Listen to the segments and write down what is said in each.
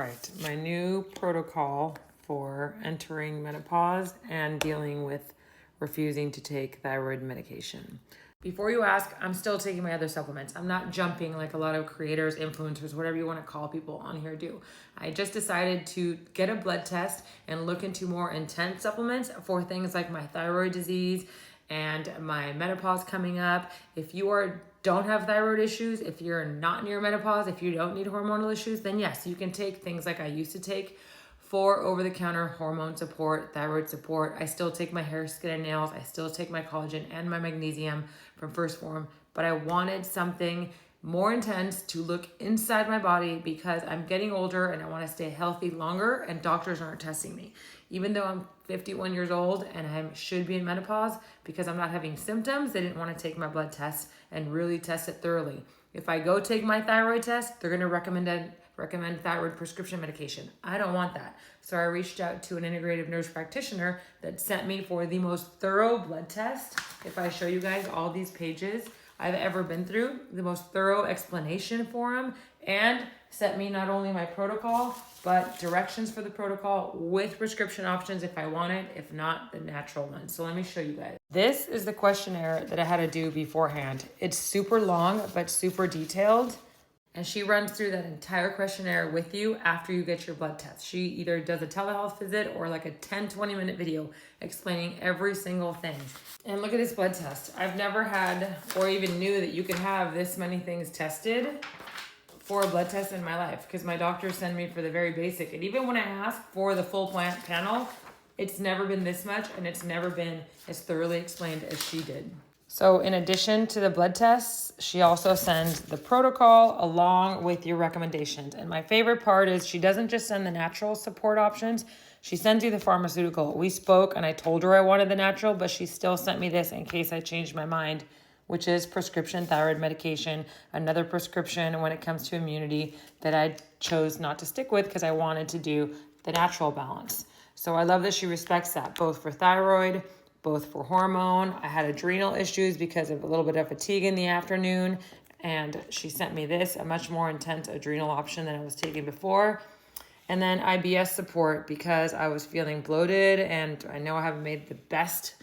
right, my new protocol for entering menopause and dealing with refusing to take thyroid medication. Before you ask, I'm still taking my other supplements. I'm not jumping like a lot of creators, influencers, whatever you want to call people on here do. I just decided to get a blood test and look into more intense supplements for things like my thyroid disease and my menopause coming up. If you don't have thyroid issues, if you're not near menopause, if you don't need hormonal issues, then yes, you can take things like I used to take for over-the-counter hormone support, thyroid support. I still take my hair, skin, and nails. I still take my collagen and my magnesium from First Form, but I wanted something more intense to look inside my body because I'm getting older and I want to stay healthy longer, and doctors aren't testing me. Even though I'm 51 years old and I should be in menopause, because I'm not having symptoms, they didn't want to take my blood test and really test it thoroughly. If I go take my thyroid test, they're going to recommend thyroid prescription medication. I don't want that. So I reached out to an integrative nurse practitioner that sent me for the most thorough blood test. If I show you guys all these pages I've ever been through, the most thorough explanation for them, and sent me not only my protocol, but directions for the protocol with prescription options if I want it, if not, the natural one. So let me show you guys. This is the questionnaire that I had to do beforehand. It's super long, but super detailed. And she runs through that entire questionnaire with you after you get your blood test. She either does a telehealth visit or like a 10-20 minute video explaining every single thing. And look at this blood test. I've never had or even knew that you could have this many things tested for a blood test in my life, because my doctors send me for the very basic. And even when I ask for the full plant panel, it's never been this much and it's never been as thoroughly explained as she did. So in addition to the blood tests, she also sends the protocol along with your recommendations. And my favorite part is she doesn't just send the natural support options, she sends you the pharmaceutical. We spoke and I told her I wanted the natural, but she still sent me this in case I changed my mind, which is prescription thyroid medication, another prescription when it comes to immunity that I chose not to stick with because I wanted to do the natural balance. So I love that she respects that, both for thyroid, both for hormone. I had adrenal issues because of a little bit of fatigue in the afternoon, and she sent me this, a much more intense adrenal option than I was taking before. And then IBS support because I was feeling bloated, and I know I haven't made the best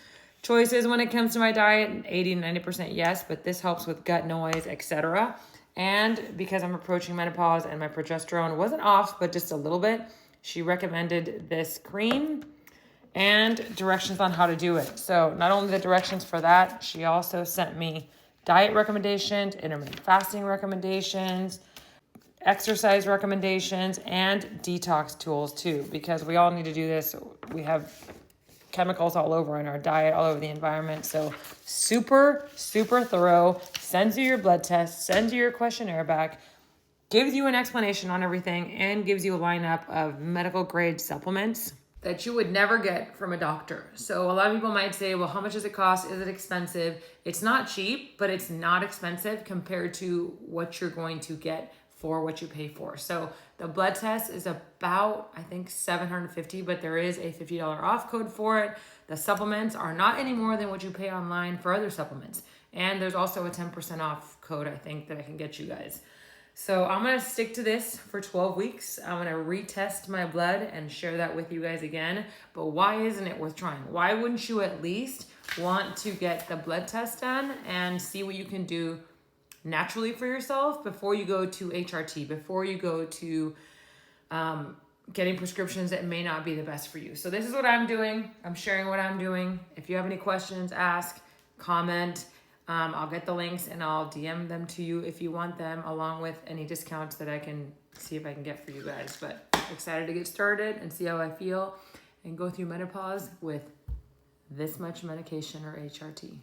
choices when it comes to my diet, 80-90% yes, but this helps with gut noise, etc. And because I'm approaching menopause and my progesterone wasn't off, but just a little bit, she recommended this cream and directions on how to do it. So not only the directions for that, she also sent me diet recommendations, intermittent fasting recommendations, exercise recommendations, and detox tools too, because we all need to do this. We have chemicals all over in our diet, all over the environment. So super, super thorough, sends you your blood test, sends you your questionnaire back, gives you an explanation on everything, and gives you a lineup of medical grade supplements that you would never get from a doctor. So a lot of people might say, well, how much does it cost? Is it expensive? It's not cheap, but it's not expensive compared to what you're going to get for what you pay for. So the blood test is about, I think, $750, but there is a $50 off code for it. The supplements are not any more than what you pay online for other supplements. And there's also a 10% off code, I think, that I can get you guys. So I'm going to stick to this for 12 weeks. I'm going to retest my blood and share that with you guys again. But why isn't it worth trying? Why wouldn't you at least want to get the blood test done and see what you can do naturally for yourself before you go to HRT, before you go to getting prescriptions that may not be the best for you? So this is what I'm doing. I'm sharing what I'm doing. If you have any questions, ask, comment. I'll get the links and I'll DM them to you if you want them, along with any discounts that I can see if I can get for you guys. But excited to get started and see how I feel and go through menopause with this much medication or HRT.